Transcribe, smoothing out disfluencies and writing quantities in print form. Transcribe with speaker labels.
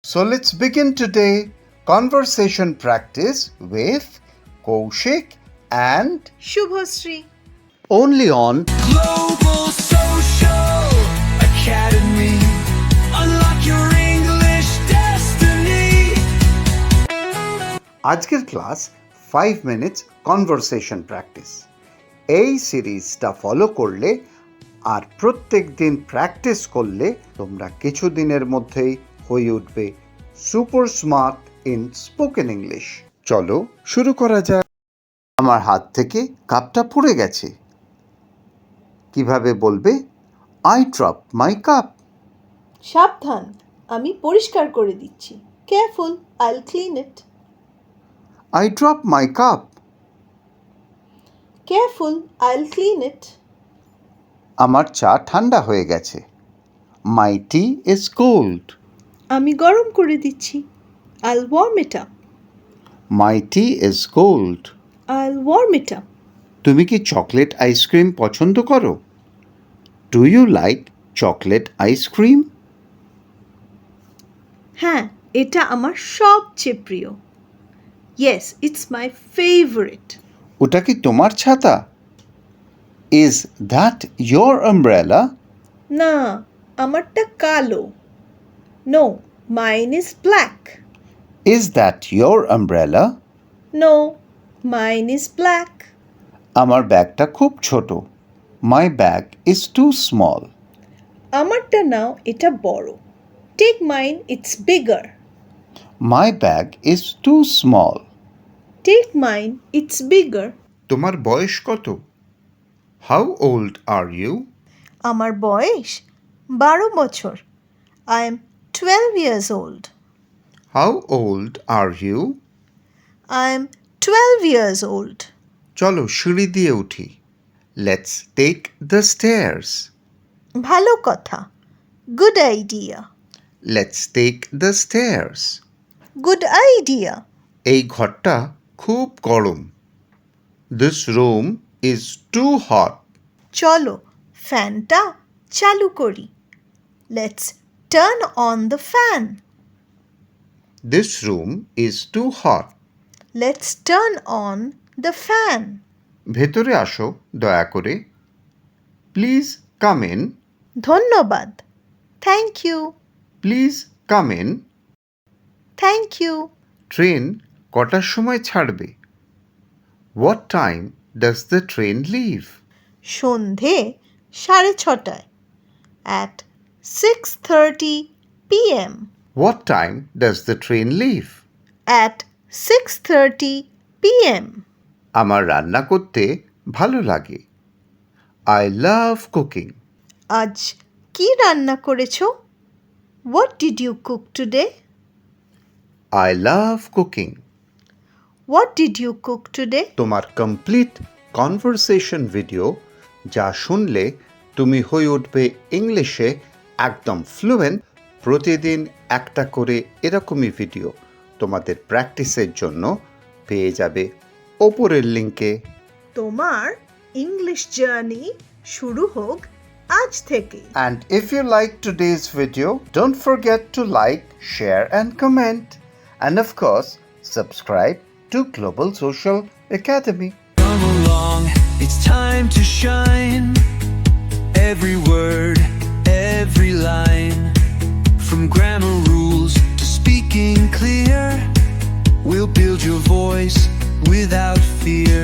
Speaker 1: So let's begin today conversation practice with Kaushik and
Speaker 2: Shubhasree.
Speaker 1: only on
Speaker 3: Global Social Academy. Unlock your English destiny.
Speaker 1: আজকের class 5 minutes conversation practice। এই সিরিজটা follow করলে আর প্রত্যেক দিন practice করলে তোমরা কিছুদিনের মধ্যেই হয়ে উঠবে super smart in spoken English. চলো শুরু করা যাক। আমার হাত থেকে কাপটা পড়ে গেছে। কিভাবে বলবে? I drop my cup.
Speaker 2: সাবধান, আমি পরিষ্কার করে দিচ্ছি। Careful, I'll clean it.
Speaker 1: I drop my cup.
Speaker 2: Careful, I'll clean it.
Speaker 1: আমার চা ঠান্ডা হয়ে গেছে। My tea is cold.
Speaker 2: আমি গরম করে দিচ্ছি। I'll warm it up.
Speaker 1: My tea is cold.
Speaker 2: I'll warm it up.
Speaker 1: তুমি কি চকলেট আইসক্রিম পছন্দ করো? Do you like chocolate ice cream?
Speaker 2: হ্যাঁ, এটা আমার সবচেয়ে প্রিয়। Yes, it's my favourite.
Speaker 1: ওটা কি তোমার ছাতা? Is that your umbrella?
Speaker 2: না, আমারটা কালো। No, mine is black.
Speaker 1: Is that your umbrella?
Speaker 2: No, mine is black.
Speaker 1: আমার ব্যাগটা খুব ছোট। My bag is too small.
Speaker 2: আমারটা নাও, এটা বড়। Take mine, it's bigger.
Speaker 1: My bag is too small.
Speaker 2: Take mine, it's bigger.
Speaker 1: তোমার বয়স কত? How old are you?
Speaker 2: আমার বয়স 12 বছর। I am 12 years old.
Speaker 1: How old are you?
Speaker 2: I am 12 years old.
Speaker 1: চলো সিঁড়ি দিয়ে উঠি। Let's take the stairs.
Speaker 2: ভালো কথা। Good idea.
Speaker 1: Let's take the stairs.
Speaker 2: Good idea.
Speaker 1: এই ঘরটা খুব গরম। This room is too hot.
Speaker 2: চলো ফ্যানটা চালু করি। Let's turn on the fan.
Speaker 1: This room is too hot.
Speaker 2: Let's turn on the fan.
Speaker 1: ভেতরে আসো দয়া করে। Please come in.
Speaker 2: ধন্যবাদ। Thank you.
Speaker 1: Please come in.
Speaker 2: Thank you.
Speaker 1: Train কটার সময় ছাড়বে? What time does the train leave?
Speaker 2: সন্ধে 6:30 at 6:30 p.m.
Speaker 1: What time does the train leave?
Speaker 2: at 6:30 p.m.
Speaker 1: আমার রান্না করতে ভালো লাগে। I love cooking.
Speaker 2: আজ কি রান্না করেছো? What did you cook today?
Speaker 1: I love cooking.
Speaker 2: What did you cook today?
Speaker 1: তোমার কমপ্লিট কনভারসেশন ভিডিও যা শুনলে তুমি হয়ে উঠবে ইংলিশে একদম ফ্লুয়েন্ট। প্রতিদিন একটা করে এরকমই ভিডিও তোমাদের প্র্যাকটিসের জন্য পেয়ে যাবে ওপরের লিঙ্কে।
Speaker 2: তোমার ইংলিশ জার্নি শুরু হোক আজ থেকে।
Speaker 1: And if you like today's video, don't forget to like, share and comment. And of course, subscribe to Global Social Academy.
Speaker 3: Come along, it's time to shine. Every word, every line. From grammar rules to speaking clear, we'll build your voice without fear.